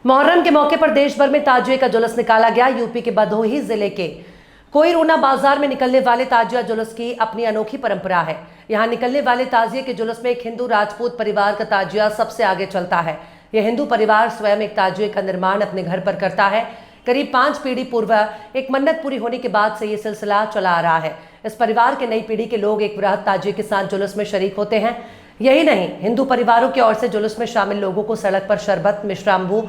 मुहर्रम के मौके पर देश भर में ताजिए का जुलूस निकाला गया। यूपी के भदोही जिले के कोयरोना बाजार में निकलने वाले ताजिया जुलूस की अपनी अनोखी परंपरा है। यहां निकलने वाले ताजिए के जुलूस में एक हिंदू राजपूत परिवार का ताजिया सबसे आगे चलता है। यह हिंदू परिवार स्वयं एक ताजिए का निर्माण अपने घर पर करता है। करीब 5 पीढ़ी पूर्व एक मन्नत पूरी होने के बाद से ये सिलसिला चला आ रहा है। इस परिवार के नई पीढ़ी के लोग एक वृहद ताजिए के साथ जुलूस में शरीक होते हैं। यही नहीं, हिंदू परिवारों की ओर से जुलूस में शामिल लोगों को सड़क पर शरबत, मिश्राम्बू,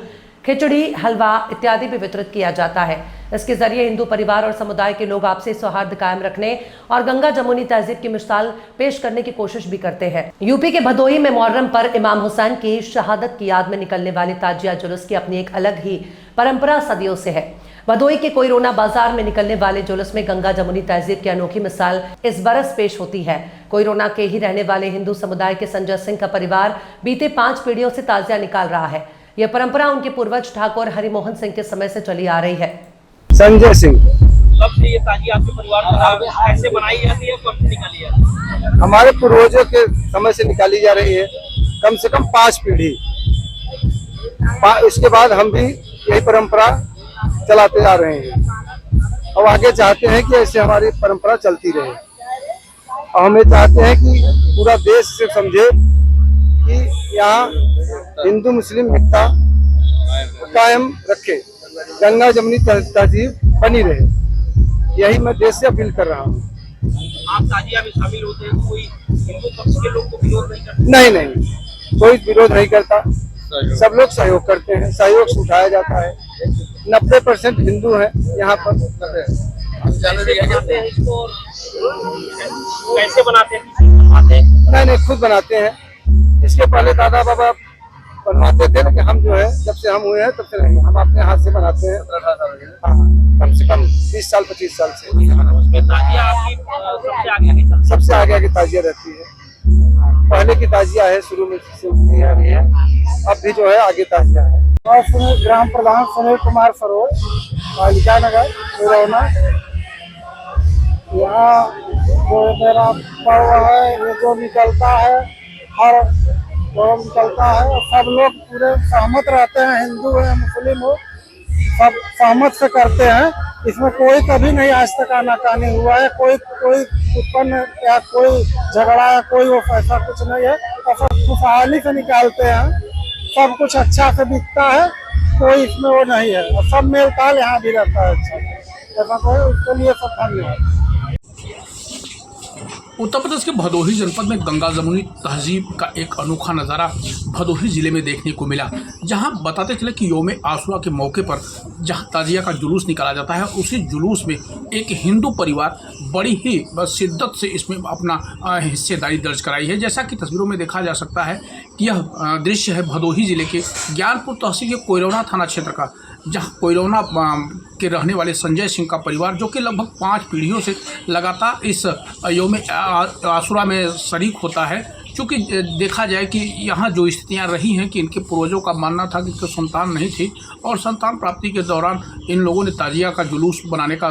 खिचड़ी, हलवा इत्यादि भी वितरित किया जाता है। इसके जरिए हिंदू परिवार और समुदाय के लोग आपसी सौहार्द कायम रखने और गंगा जमुनी तहजीब की मिसाल पेश करने की कोशिश भी करते हैं। यूपी के भदोही में मुहर्रम पर इमाम हुसैन की शहादत की याद में निकलने वाले ताजिया जुलूस की अपनी एक अलग ही परंपरा सदियों से है। भदोही के कोयरोना बाजार में निकलने वाले जुलूस में गंगा जमुनी तहजीब की अनोखी मिसाल इस बरस पेश होती है। कोयरोना के ही रहने वाले हिंदू समुदाय के संजय सिंह का परिवार बीते 5 पीढ़ियों से ताजिया निकाल रहा है। यह परंपरा उनके पूर्वज ठाकुर हरिमोहन सिंह के समय से चली आ रही है। संजय सिंह, कब से ये ताजिया आपके परिवार कैसे बनाई जाती है, कब से निकाली जाती है? हमारे पूर्वजों के समय से निकाली जा रही है, कम से कम 5 पीढ़ी। इसके बाद हम भी यही परंपरा चलाते जा रहे हैं और आगे चाहते हैं कि ऐसे हमारी परंपरा चलती रहे। और हमें चाहते हैं कि पूरा देश से समझे कि यहाँ हिंदू मुस्लिम एकता कायम रखे, गंगा जमुनी तहजीब बनी रहे। यही मैं देश से अपील कर रहा हूँ। आप ताजिया में शामिल होते हैं, कोई हिंदू पक्ष के लोग को विरोध नहीं करते? नहीं, कोई विरोध नहीं करता, सब लोग सहयोग करते हैं, सहयोग से उठाया जाता है। 90% हिंदू हैं यहाँ पर। कैसे बनाते हैं? नहीं, खुद बनाते हैं। इसके पहले दादा बाबा बनवाते थे, लेकिन हम जो है जब से हम हुए हैं तब से हम अपने हाथ से बनाते हैं। कम से कम 20 साल 25 साल से उसमें ताजिया आपकी सबसे आगे ताजिया रहती है। पहले की ताजिया है, शुरू में आ रही है, अब भी जो है आगे ताजिया है। और ग्राम प्रधान सुनील कुमार सरोज, बालिका नगर, कोयरोना। यहाँ जो मेरा पर्व है, ये जो निकलता है, हर पर्व निकलता है और सब लोग पूरे सहमत रहते हैं, हिंदू है मुस्लिम हो, सब सहमत से करते हैं। इसमें कोई कभी नहीं आज तक आनाकानी हुआ है, कोई उत्पन्न या कोई झगड़ा या कोई वो ऐसा कुछ नहीं है। और सब खुशहाली से निकालते हैं, सब कुछ अच्छा से बिकता है, कोई इसमें वो नहीं है और सब मेल ताल यहाँ भी रहता है अच्छा। ऐसा कोई उसके लिए सब धन्यवाद। उत्तर प्रदेश के भदोही जनपद में गंगा जमुनी तहजीब का एक अनोखा नज़ारा भदोही जिले में देखने को मिला, जहां बताते चले कि योम आशुरा के मौके पर जहां ताजिया का जुलूस निकाला जाता है, उसी जुलूस में एक हिंदू परिवार बड़ी ही शिद्दत से इसमें अपना हिस्सेदारी दर्ज कराई है। जैसा कि तस्वीरों में देखा जा सकता है कि यह दृश्य है भदोही जिले के ज्ञानपुर तहसील के कोयरोना थाना क्षेत्र का, जहाँ कोयरोना के रहने वाले संजय सिंह का परिवार, जो कि लगभग 5 पीढ़ियों से लगातार इस योम आशुरा में शरीक होता है। क्योंकि देखा जाए कि यहाँ जो स्थितियाँ रही हैं कि इनके पूर्वजों का मानना था कि कोई संतान नहीं थी और संतान प्राप्ति के दौरान इन लोगों ने ताजिया का जुलूस बनाने का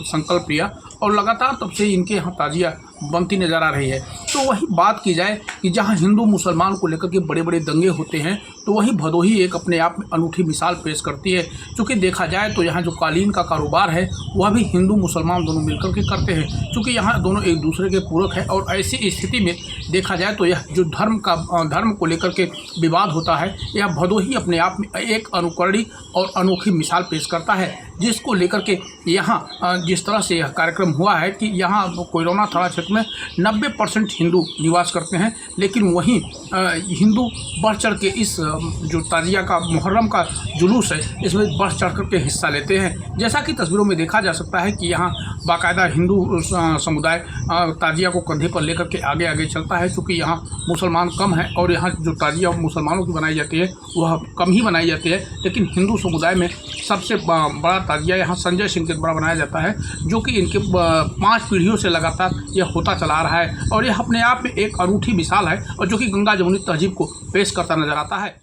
संकल्प लिया और लगातार तब से इनके यहाँ ताजिया बनती नज़र आ रही है। तो वही बात की जाए कि जहाँ हिंदू मुसलमान को लेकर के बड़े बड़े दंगे होते हैं, तो वही भदोही एक अपने आप में अनूठी मिसाल पेश करती है। क्योंकि देखा जाए तो यहाँ जो कालीन का कारोबार है वह भी हिंदू मुसलमान दोनों मिलकर के करते हैं, क्योंकि यहाँ दोनों एक दूसरे के पूरक है। और ऐसी स्थिति में देखा जाए तो यह जो धर्म को लेकर के विवाद होता है, यह भदोही अपने आप में एक अनुकरणीय और अनोखी मिसाल पेश करता है, जिसको लेकर के यहाँ जिस तरह से यह कार्यक्रम हुआ है कि यहाँ कोयरोना थाना क्षेत्र में 90% हिंदू निवास करते हैं, लेकिन वहीं हिंदू बढ़ चढ़ के इस जो ताजिया का मुहर्रम का जुलूस है, इसमें बढ़ चढ़ कर के हिस्सा लेते हैं। जैसा कि तस्वीरों में देखा जा सकता है कि यहाँ बाकायदा हिंदू समुदाय ताजिया को कंधे पर लेकर के आगे आगे चलता है, क्योंकि यहाँ मुसलमान कम है और यहाँ जो ताजिया मुसलमानों की बनाई जाती है वह कम ही बनाई जाती है। लेकिन हिंदू समुदाय में सबसे बड़ा ताजिया यहाँ संजय सिंह के द्वारा बनाया जाता है, जो कि इनके 5 पीढ़ियों से लगातार यह होता चला आ रहा है और यह अपने आप में एक अनूठी मिसाल है और जो कि गंगा जमुनी तहजीब को पेश करता नजर आता है।